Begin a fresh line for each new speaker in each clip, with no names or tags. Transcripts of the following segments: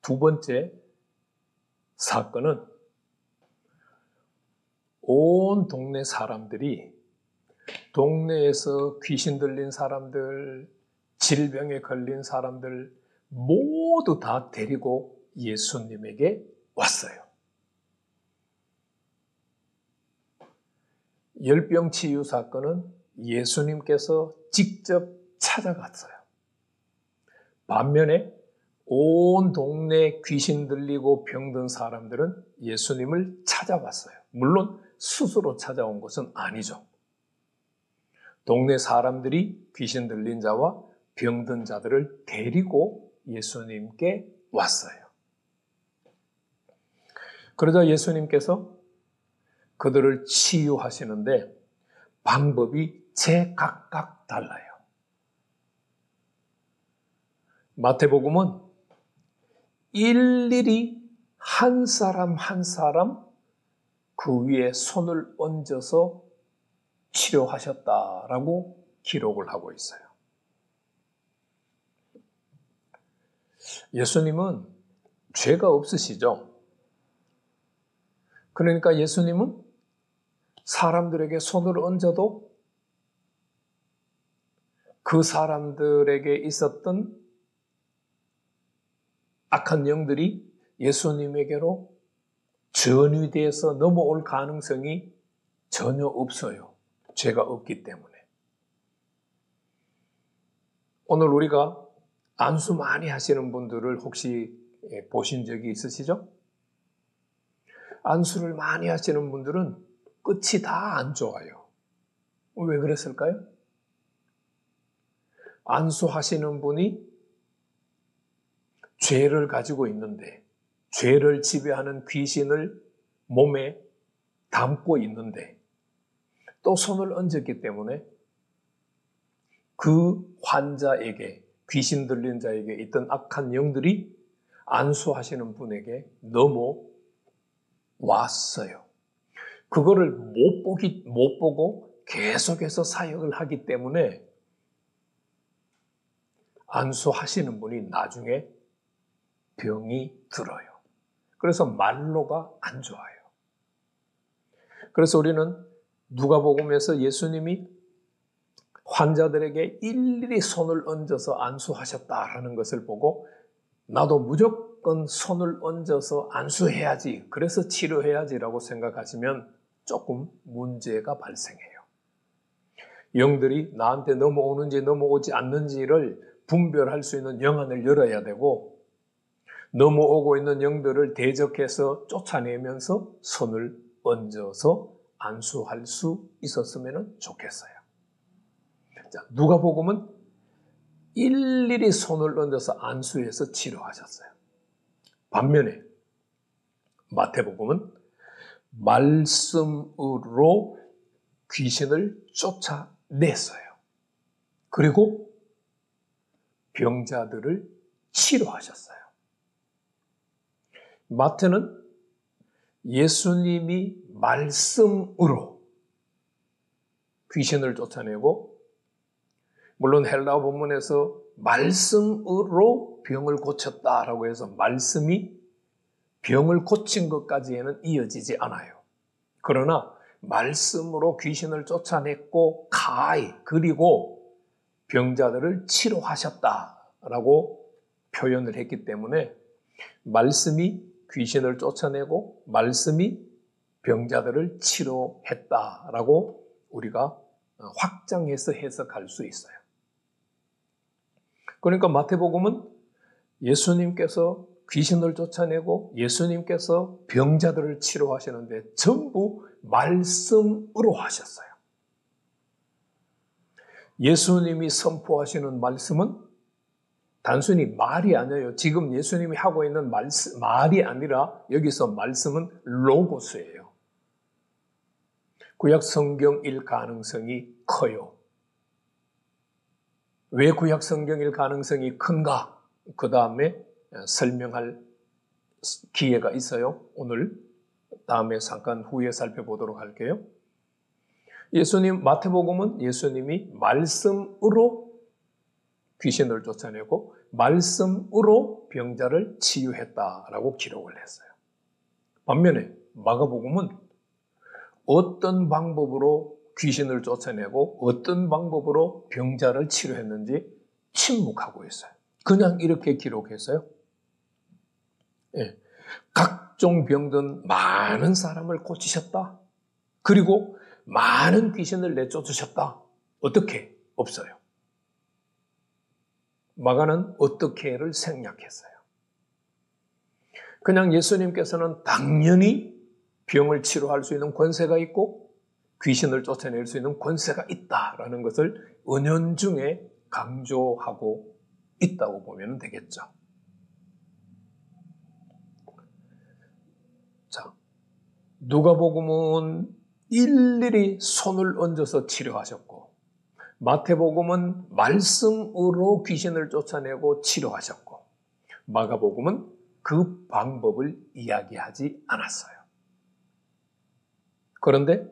두 번째 사건은 온 동네 사람들이, 동네에서 귀신 들린 사람들, 질병에 걸린 사람들 모두 다 데리고 예수님에게 왔어요. 열병 치유 사건은 예수님께서 직접 찾아갔어요. 반면에 온 동네 귀신 들리고 병든 사람들은 예수님을 찾아왔어요. 물론 스스로 찾아온 것은 아니죠. 동네 사람들이 귀신 들린 자와 병든 자들을 데리고 예수님께 왔어요. 그러자 예수님께서 그들을 치유하시는데 방법이 제각각 달라요. 마태복음은 일일이 한 사람 한 사람 그 위에 손을 얹어서 치료하셨다라고 기록을 하고 있어요. 예수님은 죄가 없으시죠? 그러니까 예수님은 사람들에게 손을 얹어도 그 사람들에게 있었던 악한 영들이 예수님에게로 전이돼서 넘어올 가능성이 전혀 없어요. 죄가 없기 때문에. 오늘 우리가 안수 많이 하시는 분들을 혹시 보신 적이 있으시죠? 안수를 많이 하시는 분들은 끝이 다 안 좋아요. 왜 그랬을까요? 안수하시는 분이 죄를 가지고 있는데, 죄를 지배하는 귀신을 몸에 담고 있는데, 또 손을 얹었기 때문에 그 환자에게, 귀신 들린 자에게 있던 악한 영들이 안수하시는 분에게 넘어왔어요. 그거를 못 보고 계속해서 사역을 하기 때문에 안수하시는 분이 나중에 병이 들어요. 그래서 말로가 안 좋아요. 그래서 우리는 누가복음에서 예수님이 환자들에게 일일이 손을 얹어서 안수하셨다라는 것을 보고 나도 무조건 손을 얹어서 안수해야지, 그래서 치료해야지라고 생각하시면 조금 문제가 발생해요. 영들이 나한테 넘어오는지 넘어오지 않는지를 분별할 수 있는 영안을 열어야 되고, 넘어오고 있는 영들을 대적해서 쫓아내면서 손을 얹어서 안수할 수 있었으면 좋겠어요. 자, 누가복음은 일일이 손을 얹어서 안수해서 치료하셨어요. 반면에 마태복음은 말씀으로 귀신을 쫓아냈어요. 그리고 병자들을 치료하셨어요. 마태는 예수님이 말씀으로 귀신을 쫓아내고, 물론 헬라어 본문에서 말씀으로 병을 고쳤다라고 해서 말씀이 병을 고친 것까지는 이어지지 않아요. 그러나 말씀으로 귀신을 쫓아냈고 그리고 병자들을 치료하셨다라고 표현을 했기 때문에 말씀이 귀신을 쫓아내고 말씀이 병자들을 치료했다라고 우리가 확장해서 해석할 수 있어요. 그러니까 마태복음은 예수님께서 귀신을 쫓아내고 예수님께서 병자들을 치료하시는데 전부 말씀으로 하셨어요. 예수님이 선포하시는 말씀은 단순히 말이 아니에요. 지금 예수님이 하고 있는 말이 아니라 여기서 말씀은 로고스예요. 구약 성경일 가능성이 커요. 왜 구약 성경일 가능성이 큰가? 그 다음에 설명할 기회가 있어요. 오늘 다음에 잠깐 후에 살펴보도록 할게요. 마태복음은 예수님이 말씀으로 귀신을 쫓아내고 말씀으로 병자를 치유했다라고 기록을 했어요. 반면에 마가복음은 어떤 방법으로 귀신을 쫓아내고 어떤 방법으로 병자를 치료했는지 침묵하고 있어요. 그냥 이렇게 기록했어요. 예. 각종 병든 많은 사람을 고치셨다. 그리고 많은 귀신을 내쫓으셨다. 어떻게? 없어요. 마가는 어떻게를 생략했어요. 그냥 예수님께서는 당연히 병을 치료할 수 있는 권세가 있고 귀신을 쫓아낼 수 있는 권세가 있다라는 것을 은연중에 강조하고 있다고 보면 되겠죠. 자, 누가복음은 일일이 손을 얹어서 치료하셨고 마태복음은 말씀으로 귀신을 쫓아내고 치료하셨고 마가복음은 그 방법을 이야기하지 않았어요. 그런데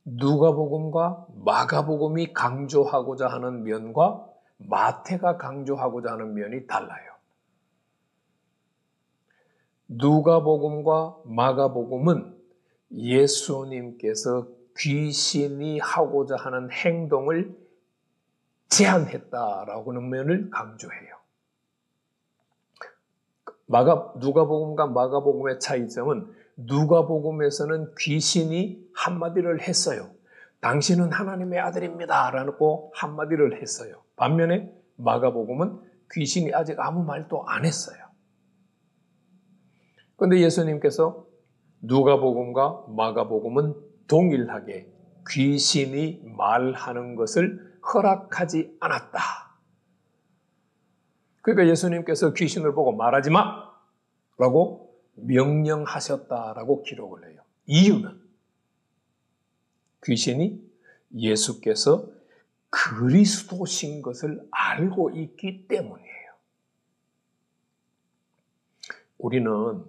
누가복음과 마가복음이 강조하고자 하는 면과 마태가 강조하고자 하는 면이 달라요. 누가복음과 마가복음은 예수님께서 귀신이 하고자 하는 행동을 제한했다라고 하는 면을 강조해요. 누가복음과 마가복음의 차이점은 누가복음에서는 귀신이 한마디를 했어요. 당신은 하나님의 아들입니다 라고 한마디를 했어요. 반면에 마가복음은 귀신이 아직 아무 말도 안 했어요. 그런데 예수님께서 누가복음과 마가복음은 동일하게 귀신이 말하는 것을 허락하지 않았다. 그러니까 예수님께서 귀신을 보고 말하지 마! 라고 명령하셨다라고 기록을 해요. 이유는 귀신이 예수께서 그리스도신 것을 알고 있기 때문이에요. 우리는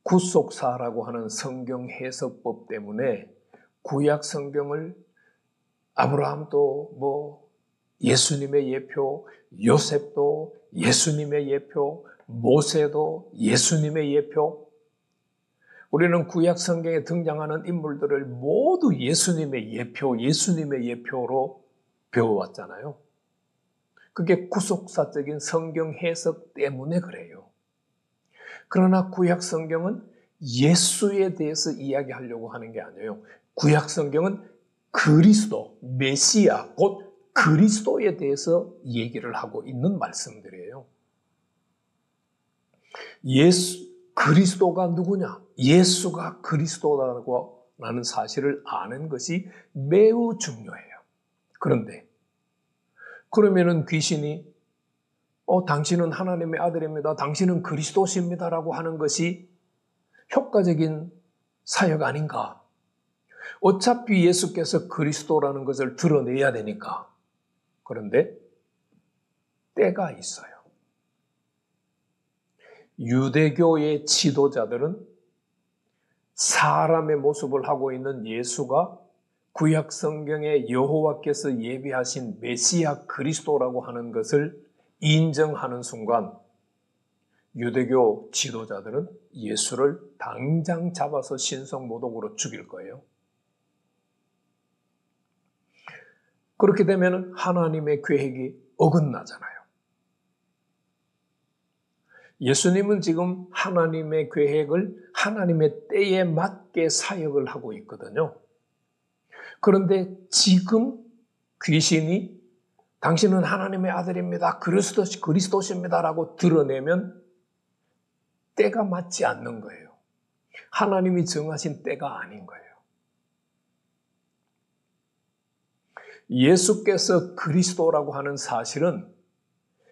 구속사라고 하는 성경 해석법 때문에 구약 성경을 아브라함도 예수님의 예표, 요셉도 예수님의 예표, 모세도 예수님의 예표. 우리는 구약 성경에 등장하는 인물들을 모두 예수님의 예표로 배워왔잖아요. 그게 구속사적인 성경 해석 때문에 그래요. 그러나 구약 성경은 예수에 대해서 이야기하려고 하는 게 아니에요. 구약 성경은 그리스도, 메시아, 곧 그리스도에 대해서 얘기를 하고 있는 말씀들이에요. 그리스도가 누구냐? 예수가 그리스도라고 하는 사실을 아는 것이 매우 중요해요. 그러면은 귀신이 당신은 하나님의 아들입니다. 당신은 그리스도십니다라고 하는 것이 효과적인 사역 아닌가? 어차피 예수께서 그리스도라는 것을 드러내야 되니까. 그런데 때가 있어요. 유대교의 지도자들은 사람의 모습을 하고 있는 예수가 구약 성경에 여호와께서 예비하신 메시아 그리스도라고 하는 것을 인정하는 순간 유대교 지도자들은 예수를 당장 잡아서 신성모독으로 죽일 거예요. 그렇게 되면 하나님의 계획이 어긋나잖아요. 예수님은 지금 하나님의 계획을 하나님의 때에 맞게 사역을 하고 있거든요. 그런데 지금 귀신이 당신은 하나님의 아들입니다. 그리스도십니다라고 드러내면 때가 맞지 않는 거예요. 하나님이 정하신 때가 아닌 거예요. 예수께서 그리스도라고 하는 사실은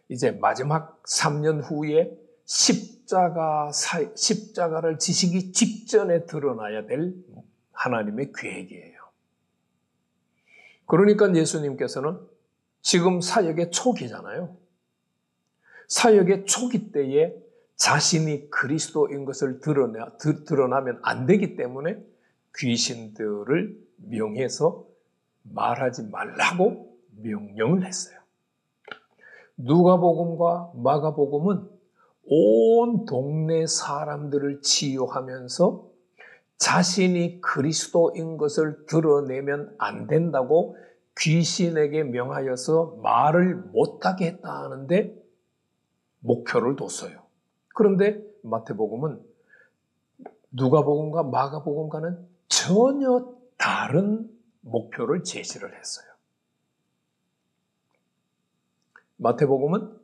이제 마지막 3년 후에 십자가를 지시기 직전에 드러나야 될 하나님의 계획이에요. 그러니까 예수님께서는 지금 사역의 초기잖아요. 사역의 초기 때에 자신이 그리스도인 것을 드러나면 안 되기 때문에 귀신들을 명해서 말하지 말라고 명령을 했어요. 누가복음과 마가복음은 온 동네 사람들을 치유하면서 자신이 그리스도인 것을 드러내면 안 된다고 귀신에게 명하여서 말을 못하게 했다 하는데 목표를 뒀어요. 그런데 마태복음은 누가복음과 마가복음과는 전혀 다른 목표를 제시를 했어요. 마태복음은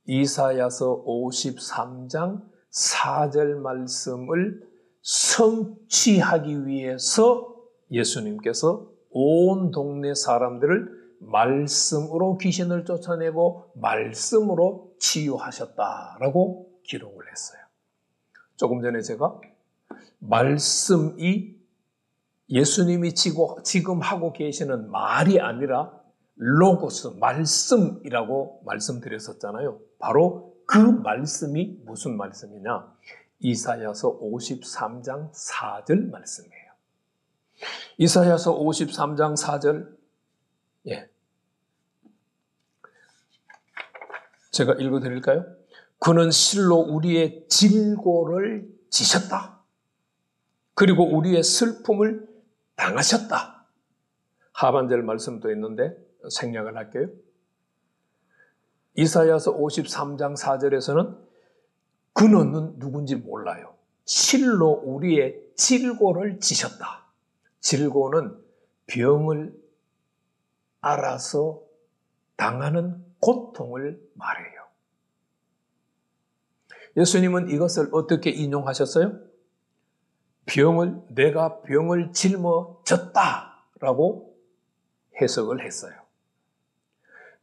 이사야서 53장 4절 말씀을 성취하기 위해서 예수님께서 온 동네 사람들을 말씀으로 귀신을 쫓아내고 말씀으로 치유하셨다라고 기록을 했어요. 조금 전에 제가 말씀이 예수님이 지금 하고 계시는 말이 아니라 로고스, 말씀이라고 말씀드렸었잖아요. 바로 그 말씀이 무슨 말씀이냐? 이사야서 53장 4절 말씀이에요. 이사야서 53장 4절, 제가 읽어드릴까요? 그는 실로 우리의 질고를 지셨다. 그리고 우리의 슬픔을 당하셨다. 하반절 말씀도 있는데 생략을 할게요. 이사야서 53장 4절에서는 그는 누군지 몰라요. 실로 우리의 질고를 지셨다. 질고는 병을 알아서 당하는 고통을 말해요. 예수님은 이것을 어떻게 인용하셨어요? 내가 병을 짊어졌다라고 해석을 했어요.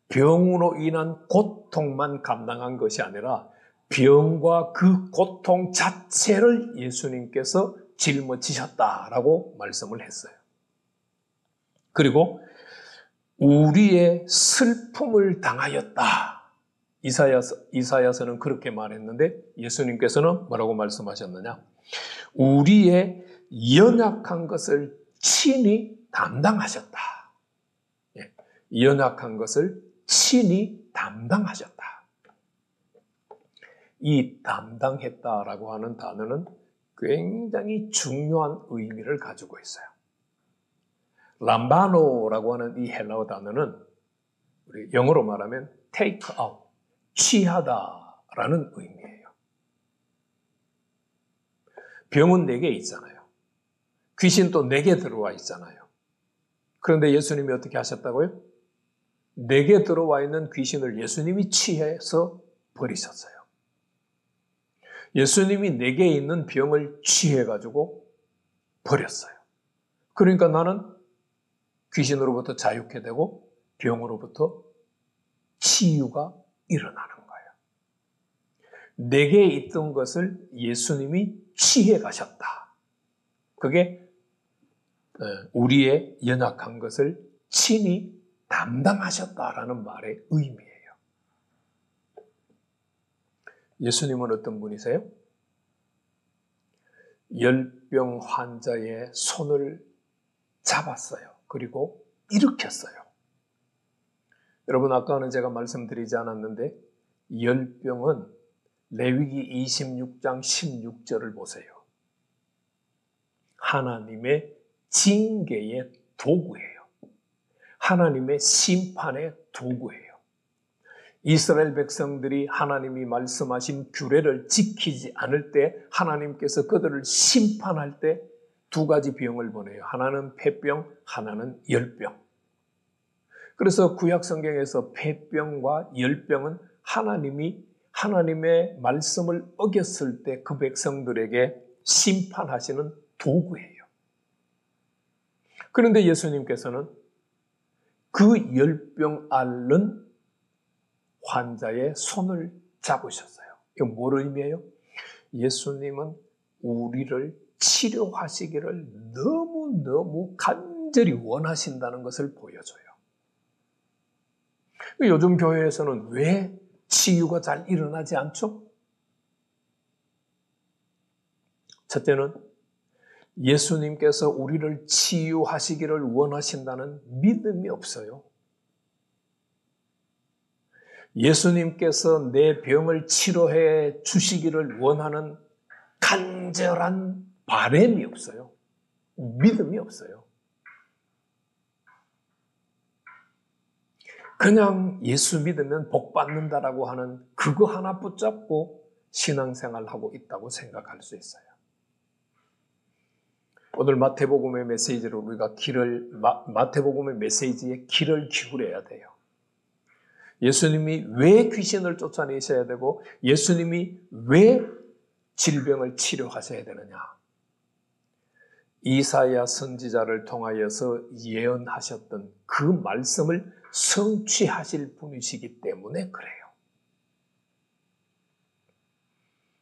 병으로 인한 고통만 감당한 것이 아니라 병과 그 고통 자체를 예수님께서 짊어지셨다라고 말씀을 했어요. 그리고 우리의 슬픔을 당하였다. 이사야서는 그렇게 말했는데 예수님께서는 뭐라고 말씀하셨느냐? 우리의 연약한 것을 친히 담당하셨다. 연약한 것을 친히 담당하셨다. 이 담당했다라고 하는 단어는 굉장히 중요한 의미를 가지고 있어요. 람바노라고 하는 이 헬라어 단어는 우리 영어로 말하면 take out, 취하다라는 의미예요. 병은 내게 있잖아요. 귀신도 내게 들어와 있잖아요. 그런데 예수님이 어떻게 하셨다고요? 내게 들어와 있는 귀신을 예수님이 취해서 버리셨어요. 예수님이 내게 있는 병을 취해가지고 버렸어요. 그러니까 나는 귀신으로부터 자유케 되고 병으로부터 치유가 일어나는 거예요. 내게 있던 것을 예수님이 취해 가셨다. 그게 우리의 연약한 것을 친히 담당하셨다라는 말의 의미예요. 예수님은 어떤 분이세요? 열병 환자의 손을 잡았어요. 그리고 일으켰어요. 여러분, 아까는 제가 말씀드리지 않았는데 열병은 레위기 26장 16절을 보세요. 하나님의 징계의 도구예요. 하나님의 심판의 도구예요. 이스라엘 백성들이 하나님이 말씀하신 규례를 지키지 않을 때 하나님께서 그들을 심판할 때 두 가지 병을 보내요. 하나는 폐병, 하나는 열병. 그래서 구약 성경에서 폐병과 열병은 하나님의 말씀을 어겼을 때 그 백성들에게 심판하시는 도구예요. 그런데 예수님께서는 그 열병 앓는 환자의 손을 잡으셨어요. 이건 뭘 의미해요? 예수님은 우리를 치료하시기를 너무너무 간절히 원하신다는 것을 보여줘요. 요즘 교회에서는 왜 치유가 잘 일어나지 않죠? 첫째는 예수님께서 우리를 치유하시기를 원하신다는 믿음이 없어요. 예수님께서 내 병을 치료해 주시기를 원하는 간절한 바람이 없어요. 믿음이 없어요. 그냥 예수 믿으면 복 받는다라고 하는 그거 하나 붙잡고 신앙생활하고 있다고 생각할 수 있어요. 오늘 마태복음의 메시지를 우리가 마태복음의 메시지에 귀를 기울여야 돼요. 예수님이 왜 귀신을 쫓아내셔야 되고 예수님이 왜 질병을 치료하셔야 되느냐. 이사야 선지자를 통하여서 예언하셨던 그 말씀을 성취하실 분이시기 때문에 그래요.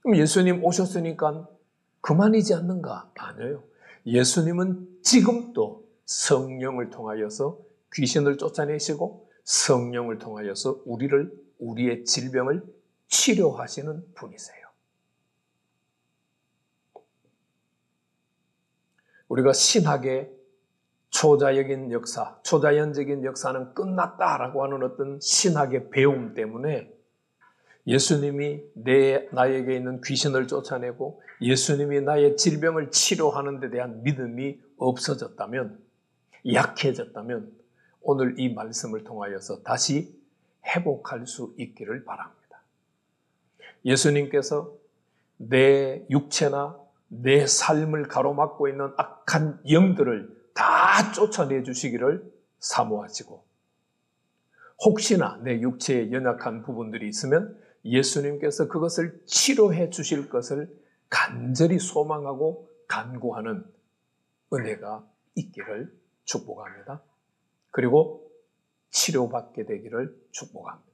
그럼 예수님 오셨으니까 그만이지 않는가? 아니에요. 예수님은 지금도 성령을 통하여서 귀신을 쫓아내시고 성령을 통하여서 우리의 질병을 치료하시는 분이세요. 우리가 신학의 초자연적인 역사는 끝났다라고 하는 어떤 신학의 배움 때문에 예수님이 나에게 있는 귀신을 쫓아내고 예수님이 나의 질병을 치료하는 데 대한 믿음이 없어졌다면, 약해졌다면 오늘 이 말씀을 통하여서 다시 회복할 수 있기를 바랍니다. 예수님께서 내 육체나 내 삶을 가로막고 있는 악한 영들을 다 쫓아내 주시기를 사모하시고, 혹시나 내 육체에 연약한 부분들이 있으면 예수님께서 그것을 치료해 주실 것을 간절히 소망하고 간구하는 은혜가 있기를 축복합니다. 그리고 치료받게 되기를 축복합니다.